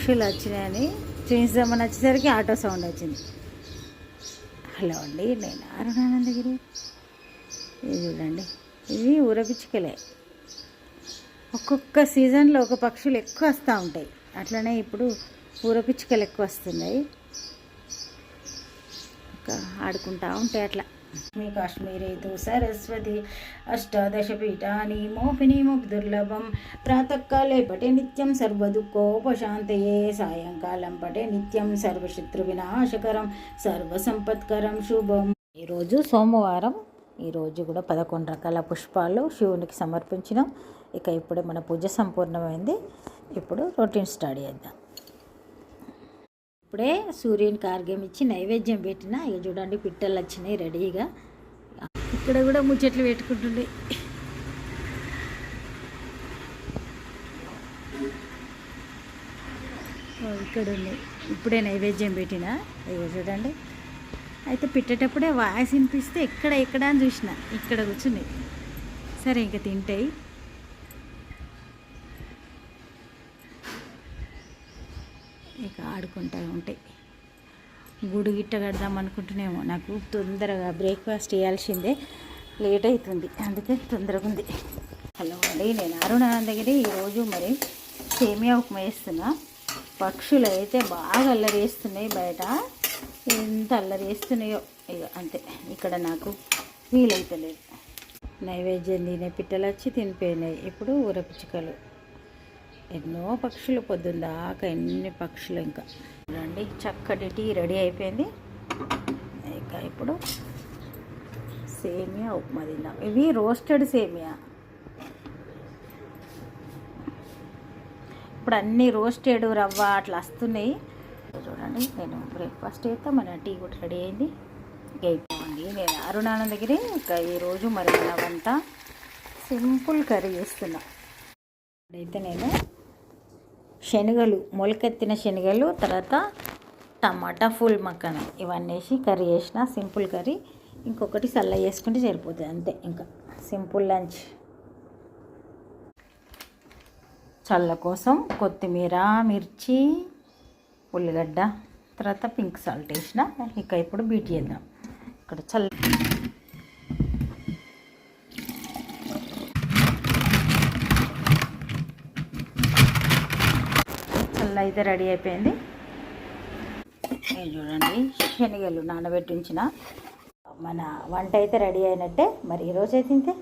పక్షులు వచ్చినాయని చూపిస్తామని వచ్చేసరికి ఆటో సౌండ్ వచ్చింది. హలో అండి, నేను అరుణానందగిరి. ఇది చూడండి, ఇవి ఊరపిచ్చుకలే. ఒక్కొక్క సీజన్లో ఒక పక్షులు ఎక్కువ వస్తూ ఉంటాయి. అట్లనే ఇప్పుడు ఊరపిచ్చుకలు ఎక్కువ వస్తున్నాయి. ఇంకా ఆడుకుంటూ ఉంటాయి అట్లా. మీ కాశ్మీరీ తు సరస్వతి అష్టాదశ పీఠాని మోహిని ముగ్దుర్లభం. ప్రాతకాలే పటే నిత్యం సర్వదుఃఖోపశాంతయే. సాయంకాలం పటే నిత్యం సర్వశత్రు వినాశకరం సర్వసంపత్కరం శుభం. ఈరోజు సోమవారం. ఈరోజు కూడా 11 రకాల పుష్పాలు శివునికి సమర్పించినాం. ఇక ఇప్పుడే మన పూజ సంపూర్ణమైంది. ఇప్పుడు రొటీన్ స్టార్ట్ చేద్దాం. ఇప్పుడే సూర్యునికి ఆర్గ్యం ఇచ్చి నైవేద్యం పెట్టిన. ఇక చూడండి, పిట్టలు వచ్చినాయి రెడీగా. ఇక్కడ కూడా ముచ్చట్లు పెట్టుకుంటుండే. ఇక్కడ ఉన్నాయి. ఇప్పుడే నైవేద్యం పెట్టిన. ఇక చూడండి, అయితే పెట్టేటప్పుడే వాయిస్ వినిపిస్తే ఎక్కడ అని చూసిన. ఇక్కడ కూర్చున్నాయి. సరే, ఇంకా తింటాయి. ఇక ఆడుకుంటూ ఉంటాయి. గుడి గిట్ట కడదాం అనుకుంటున్నామో. నాకు తొందరగా బ్రేక్ఫాస్ట్ చేయాల్సిందే, లేట్ అవుతుంది, అందుకే తొందరగా ఉంది. హలో అండి, నేను అరుణానందగిరి. ఈరోజు మరి సేమియా ఉప్మా వేస్తున్నా. పక్షులు అయితే బాగా అల్లరి వేస్తున్నాయి బయట. ఎంత అల్లరి వేస్తున్నాయో ఇక అంతే. ఇక్కడ నాకు వీలైతలేదు. నైవేద్యం తినే పిట్టలు వచ్చి తినిపోయినాయి. ఇప్పుడు ఊరపిచ్చుకలు. ఎన్నో పక్షులు, పొద్దుందాకా ఎన్ని పక్షులు. ఇంకా చూడండి, చక్కటి టీ రెడీ అయిపోయింది. ఇక ఇప్పుడు సేమియా ఉప్మా తిందాం. ఇవి రోస్టెడ్ సేమియా. ఇప్పుడు అన్నీ రోస్టెడ్ రవ్వ అట్లా వస్తున్నాయి. చూడండి, నేను బ్రేక్ఫాస్ట్ చేస్తా. మన టీ కూడా రెడీ అయింది. ఇక అయిపోయింది. నేను అరుణానందగిరి. ఇక ఈరోజు మరి మన వంట సింపుల్ కర్రీ చేస్తున్నా. ఇప్పుడైతే నేను శనగలు, మొలకెత్తిన శనగలు, తర్వాత టమాటా, ఫుల్ మక్కన ఇవన్నీ వేసి కర్రీ చేసిన. Simple curry. ఇంకొకటి సల్ల చేసుకుంటే సరిపోతుంది అంతే. ఇంకా సింపుల్ లంచ్. చల్ల కోసం కొత్తిమీర, మిర్చి, ఉల్లిగడ్డ, తర్వాత పింక్ సాల్ట్ వేసిన. ఇక ఇప్పుడు బీట్ చేద్దాం. ఇక్కడ చల్ల అయితే రెడీ అయిపోయింది. చూడండి, శనగలు నానబెట్టించిన. మన వంట అయితే రెడీ అయినట్టే. మరి ఈరోజు అయితే